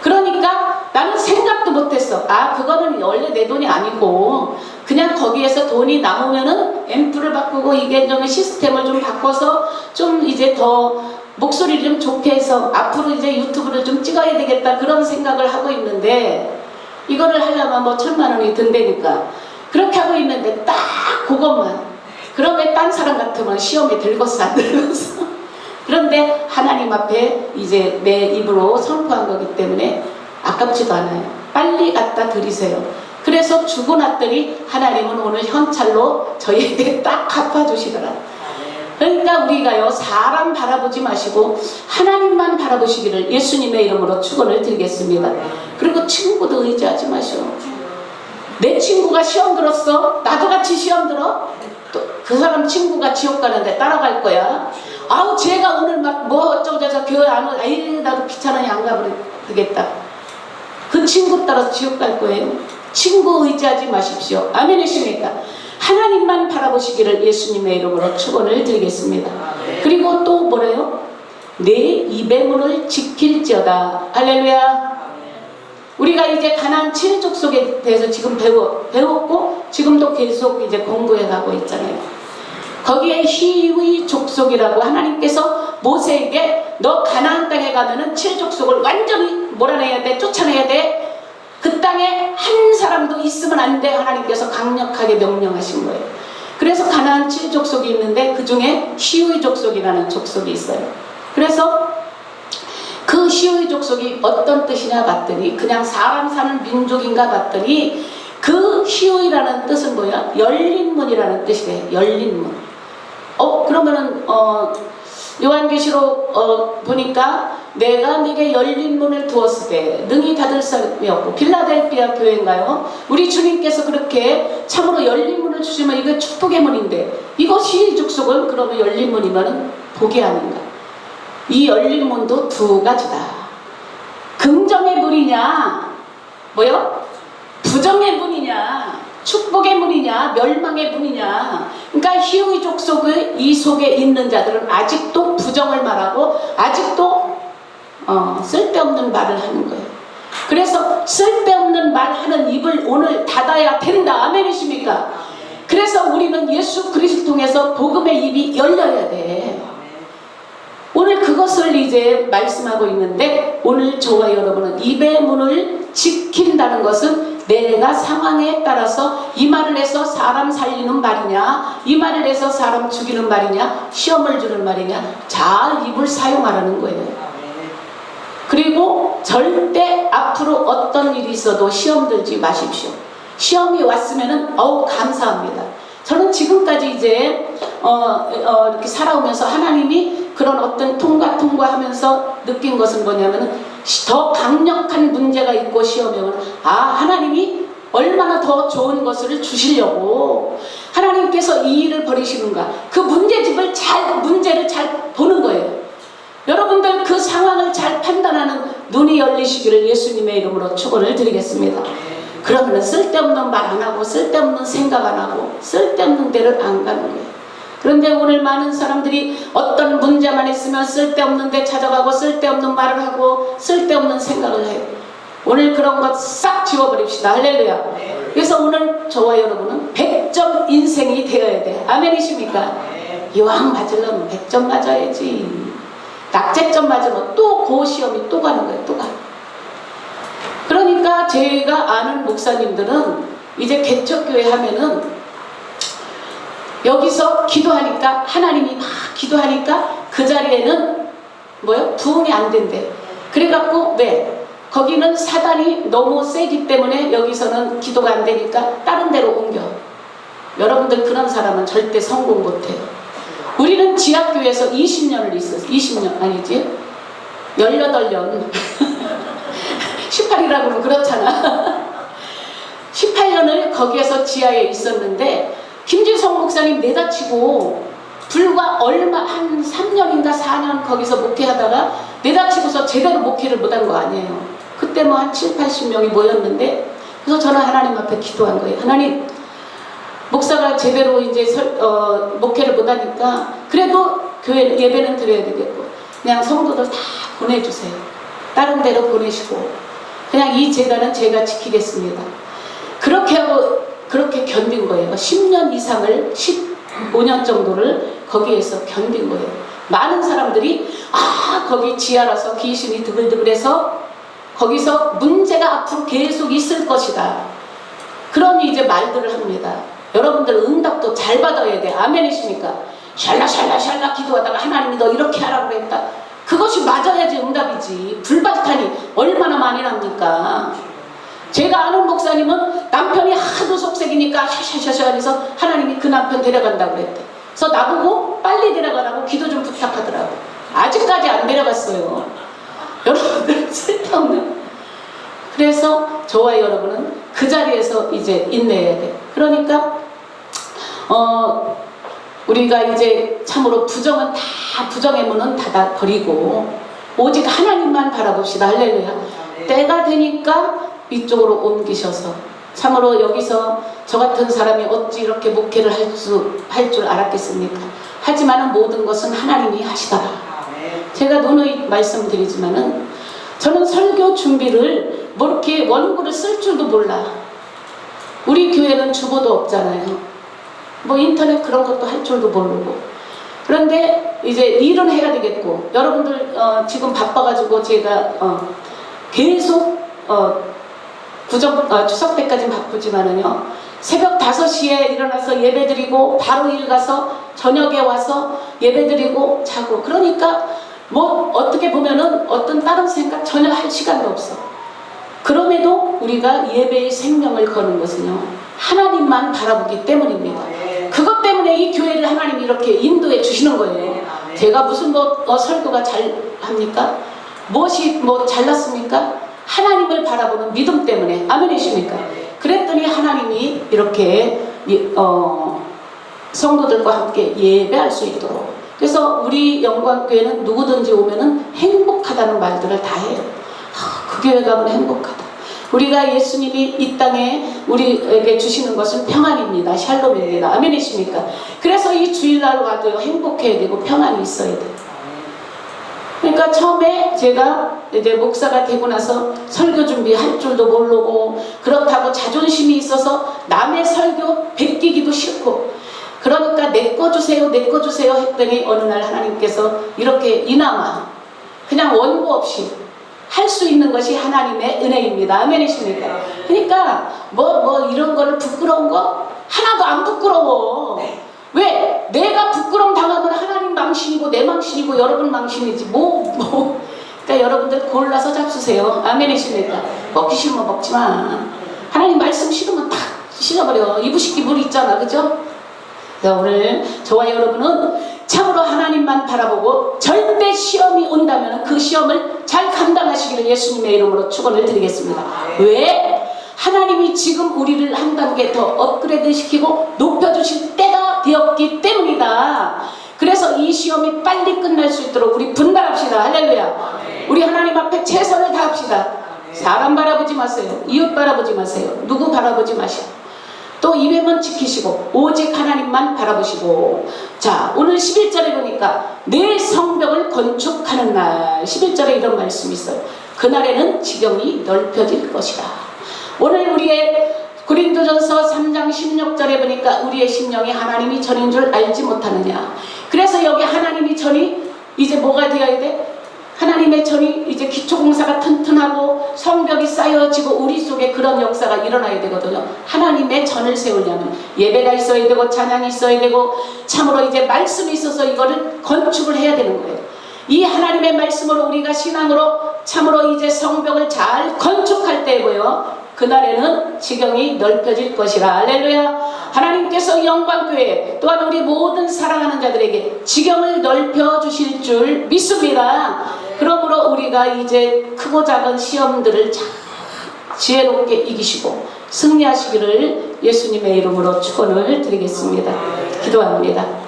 그러니까 나는 생각도 못했어. 그거는 원래 내 돈이 아니고 그냥 거기에서 돈이 남으면은 앰프를 바꾸고 이게 좀 시스템을 좀 바꿔서 좀 이제 더 목소리를 좀 좋게 해서 앞으로 이제 유튜브를 좀 찍어야 되겠다, 그런 생각을 하고 있는데, 이거를 하려면 뭐 1,000만 원이 든다니까 그렇게 하고 있는데 딱 그것만. 그러면 딴 사람 같으면 시험에 들겠어 안 들겠어? 그런데 하나님 앞에 이제 내 입으로 선포한 거기 때문에 아깝지도 않아요. 빨리 갖다 드리세요. 그래서 주고 났더니 하나님은 오늘 현찰로 저희에게 딱 갚아주시더라. 그러니까 우리가요, 사람 바라보지 마시고 하나님만 바라보시기를 예수님의 이름으로 축원을 드리겠습니다. 그리고 친구도 의지하지 마시오. 내 친구가 시험 들었어? 나도 같이 시험 들어? 또 그 사람 친구가 지옥 가는데 따라갈 거야. 쟤가 오늘 막 뭐 어쩌고저쩌고 교회 안 오, 나도 귀찮으니 안 가버리겠다. 그 친구 따라서 지옥 갈 거예요. 친구 의지하지 마십시오. 아멘이십니까? 하나님만 바라보시기를 예수님의 이름으로 축원을 드리겠습니다. 그리고 또 뭐래요? 내 입의 문을 지킬지어다. 할렐루야. 우리가 이제 가나안 7족속에 대해서 지금 배웠고 지금도 계속 이제 공부해 가고 있잖아요. 거기에 히위 족속이라고 하나님께서 모세에게 너 가나안 땅에 가면은 7족속을 완전히 몰아내야 돼, 쫓아내야 돼. 그 땅에 한 사람도 있으면 안 돼. 하나님께서 강력하게 명령하신 거예요. 그래서 가나안 7족속이 있는데 그 중에 히위 족속이라는 족속이 있어요. 그래서 그 히위 족속이 어떤 뜻이냐 봤더니 그냥 사람 사는 민족인가 봤더니 그 히위라는 뜻은 뭐야? 열린 문이라는 뜻이래요. 열린 문. 그러면은 요한계시록 보니까 내가 네게 열린 문을 두었을 때 능히 닫을 사람이 없고, 빌라델피아 교회인가요? 우리 주님께서 그렇게 참으로 열린 문을 주시면 이거 축복의 문인데, 이것이 족속은 그러면 열린 문이면 복이 아닌가? 이 열린 문도 두 가지다. 긍정의 문이냐, 뭐요? 부정의 문이냐, 축복의 문이냐, 멸망의 문이냐. 그러니까 히위 족속의 이 속에 있는 자들은 아직도 부정을 말하고 아직도 쓸데없는 말을 하는 거예요. 그래서 쓸데없는 말하는 입을 오늘 닫아야 된다. 아멘이십니까? 그래서 우리는 예수 그리스도를 통해서 복음의 입이 열려야 돼. 오늘 그것을 이제 말씀하고 있는데, 오늘 저와 여러분은 입의 문을 지킨다는 것은 내가 상황에 따라서 이 말을 해서 사람 살리는 말이냐, 이 말을 해서 사람 죽이는 말이냐, 시험을 주는 말이냐, 잘 입을 사용하라는 거예요. 그리고 절대 앞으로 어떤 일이 있어도 시험 들지 마십시오. 시험이 왔으면은 감사합니다. 저는 지금까지 이제 이렇게 살아오면서 하나님이 그런 어떤 통과하면서 느낀 것은 뭐냐면은 더 강력한 문제가 있고 시험에 오면 하나님이 얼마나 더 좋은 것을 주시려고 하나님께서 이 일을 벌이시는가, 그 문제를 잘 보는 거예요. 여러분들 그 상황을 잘 판단하는 눈이 열리시기를 예수님의 이름으로 축원을 드리겠습니다. 그러면 쓸데없는 말 안 하고 쓸데없는 생각 안 하고 쓸데없는 데를 안 가는 거예요. 그런데 오늘 많은 사람들이 어떤 문제만 있으면 쓸데없는 데 찾아가고 쓸데없는 말을 하고 쓸데없는 생각을 해요. 오늘 그런 것 싹 지워버립시다. 할렐루야. 그래서 오늘 저와 여러분은 100점 인생이 되어야 돼. 아멘이십니까? 이왕 맞으려면 100점 맞아야지. 낙제점 맞으면 또 그 시험이 또 가는 거예요. 또 가. 그러니까 제가 아는 목사님들은 이제 개척교회 하면은 여기서 기도하니까 하나님이 막 기도하니까 그 자리에는 부흥이 안 된대. 그래갖고 거기는 사단이 너무 세기 때문에 여기서는 기도가 안 되니까 다른 데로 옮겨. 여러분들 그런 사람은 절대 성공 못해요. 우리는 지하교회에서 20년을 있었어. 20년 아니지? 18년 18이라고 그러면 그렇잖아. 18년을 거기에서 지하에 있었는데 김지성 목사님 내다치고 불과 한 3년인가 4년 거기서 목회하다가 내다치고서 제대로 목회를 못한 거 아니에요. 그때 한 7, 80명이 모였는데 그래서 저는 하나님 앞에 기도한 거예요. 하나님, 목사가 제대로 이제 목회를 못하니까 그래도 교회 예배는 드려야 되겠고 그냥 성도들 다 보내주세요. 다른 데로 보내시고 그냥 이 재단은 제가 지키겠습니다. 그렇게 하고 그렇게 견딘 거예요. 10년 이상을 15년 정도를 거기에서 견딘 거예요. 많은 사람들이 거기 지하라서 귀신이 드글드글해서 거기서 문제가 앞으로 계속 있을 것이다. 그런 이제 말들을 합니다. 여러분들 응답도 잘 받아야 돼. 아멘이십니까? 샬라샬라 기도하다가 하나님이 너 이렇게 하라고 그랬다. 그것이 맞아야지 응답이지. 불발탄이 얼마나 많이 납니까? 제가 아는 목사님은 남편이 하도 속색이니까 샤샤샤샤 하면서 하나님이 그 남편 데려간다고 그랬대. 그래서 나보고 빨리 데려가라고 기도 좀 부탁하더라고. 아직까지 안 데려갔어요. 여러분들 쓸데없는. 그래서 저와 여러분은 그 자리에서 이제 인내해야 돼. 그러니까 우리가 이제 참으로 부정의 문은 닫아 버리고 오직 하나님만 바라봅시다. 할렐루야. 때가 되니까 이쪽으로 옮기셔서 참으로 여기서 저 같은 사람이 어찌 이렇게 목회를 할 줄 알았겠습니까? 하지만 모든 것은 하나님이 하시더라. 제가 누누이 말씀드리지만은 저는 설교 준비를 이렇게 원고를 쓸 줄도 몰라. 우리 교회는 주보도 없잖아요. 인터넷 그런 것도 할 줄도 모르고. 그런데 이제 일은 해야 되겠고 여러분들 지금 바빠가지고 제가 계속 추석 때까지는 바쁘지만은요 새벽 5시에 일어나서 예배드리고 바로 일 가서 저녁에 와서 예배드리고 자고. 그러니까 어떻게 보면은 어떤 다른 생각 전혀 할 시간도 없어. 그럼에도 우리가 예배의 생명을 거는 것은요 하나님만 바라보기 때문입니다. 그것 때문에 이 교회를 하나님이 이렇게 인도해 주시는 거예요. 제가 무슨 설교가 잘합니까? 무엇이 잘났습니까? 하나님을 바라보는 믿음 때문에. 아멘이십니까? 그랬더니 하나님이 이렇게 성도들과 함께 예배할 수 있도록. 그래서 우리 영광교회는 누구든지 오면은 행복하다는 말들을 다 해요. 그 교회 가면 행복하다. 우리가 예수님이 이 땅에 우리에게 주시는 것은 평안입니다. 샬롬입니다. 아멘이십니까? 그래서 이 주일날 와도 행복해야 되고 평안이 있어야 돼요. 그러니까 처음에 제가 이제 목사가 되고 나서 설교 준비할 줄도 모르고 그렇다고 자존심이 있어서 남의 설교 베끼기도 싫고 그러니까 내 거 주세요 했더니 어느 날 하나님께서 이렇게 이나마 그냥 원고 없이 할 수 있는 것이 하나님의 은혜입니다. 아멘이십니까? 그러니까 이런 거를 부끄러운 거 하나도 안 부끄러워. 왜? 내가 부끄러움 당하면 하나님 망신이고 내 망신이고 여러분 망신이지 그러니까 여러분들 골라서 잡수세요. 아멘이십니까? 먹기 싫으면 먹지 마. 하나님 말씀 싫으면 다 씻어버려. 이부식기 물 있잖아, 그죠? 그래서 오늘 저와 여러분은 참으로 하나님만 바라보고 절대 시험이 온다면 그 시험을 잘 감당하시기를 예수님의 이름으로 축원을 드리겠습니다. 왜? 하나님이 지금 우리를 한 단계 더 업그레이드 시키고 높여주실 때가 되었기 때문이다. 그래서 이 시험이 빨리 끝날 수 있도록 우리 분발합시다. 할렐루야. 우리 하나님 앞에 최선을 다합시다. 사람 바라보지 마세요. 이웃 바라보지 마세요. 누구 바라보지 마시고 또 입에만 지키시고 오직 하나님만 바라보시고. 자, 오늘 11절에 보니까 내 성벽을 건축하는 날, 11절에 이런 말씀이 있어요. 그날에는 지경이 넓혀질 것이다. 오늘 우리의 고린도전서 3장 16절에 보니까 우리의 심령이 하나님이 전인 줄 알지 못하느냐. 그래서 여기 하나님이 전이 이제 뭐가 되어야 돼? 하나님의 전이 이제 기초공사가 튼튼하고 성벽이 쌓여지고 우리 속에 그런 역사가 일어나야 되거든요. 하나님의 전을 세우려면 예배가 있어야 되고 찬양이 있어야 되고 참으로 이제 말씀이 있어서 이거를 건축을 해야 되는 거예요. 이 하나님의 말씀으로 우리가 신앙으로 참으로 이제 성벽을 잘 건축할 때고요. 그날에는 지경이 넓혀질 것이라. 할렐루야. 하나님께서 영광교회 또한 우리 모든 사랑하는 자들에게 지경을 넓혀 주실 줄 믿습니다. 그러므로 우리가 이제 크고 작은 시험들을 잘 지혜롭게 이기시고 승리하시기를 예수님의 이름으로 축원을 드리겠습니다. 기도합니다.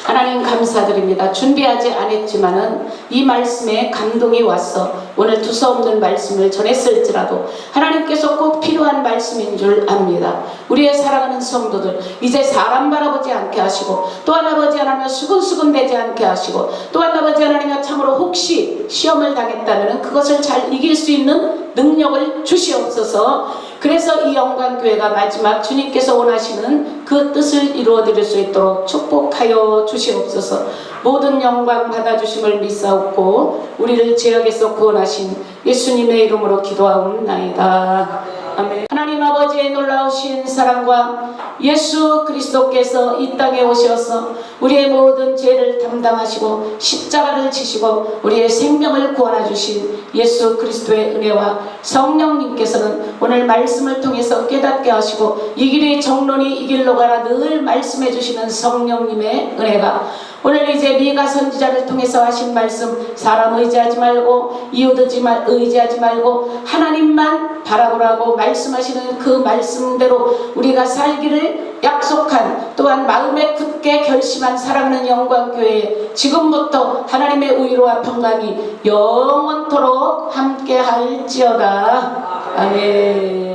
하나님 감사드립니다. 준비하지 않았지만은 이 말씀에 감동이 왔어 오늘 두서없는 말씀을 전했을지라도 하나님께서 꼭 필요한 말씀인 줄 압니다. 우리의 사랑하는 성도들 이제 사람 바라보지 않게 하시고 또한 아버지 하나님 수근수근 되지 않게 하시고 또한 아버지 하나님 참으로 혹시 시험을 당했다면 그것을 잘 이길 수 있는 능력을 주시옵소서. 그래서 이 영광교회가 마지막 주님께서 원하시는 그 뜻을 이루어드릴 수 있도록 축복하여 주시옵소서. 모든 영광 받아주심을 믿사옵고 우리를 죄악에서 구원하신 예수님의 이름으로 기도하옵나이다. 아멘. 하나님 아버지의 놀라우신 사랑과 예수 그리스도께서 이 땅에 오셔서 우리의 모든 죄를 담당하시고 십자가를 지시고 우리의 생명을 구원해 주신 예수 그리스도의 은혜와 성령님께서는 오늘 말씀을 통해서 깨닫게 하시고 이 길이 정론이 이 길로 가라 늘 말씀해 주시는 성령님의 은혜가 오늘 이제 미가 선지자를 통해서 하신 말씀 사람 의지하지 말고 이웃 의지하지 말고 하나님만 바라보라고 말씀하시는 그 말씀대로 우리가 살기를 약속한 또한 마음에 굳게 결심한 사랑하는 영광교회에 지금부터 하나님의 위로와 평강이 영원토록 함께 할지어다. 아멘.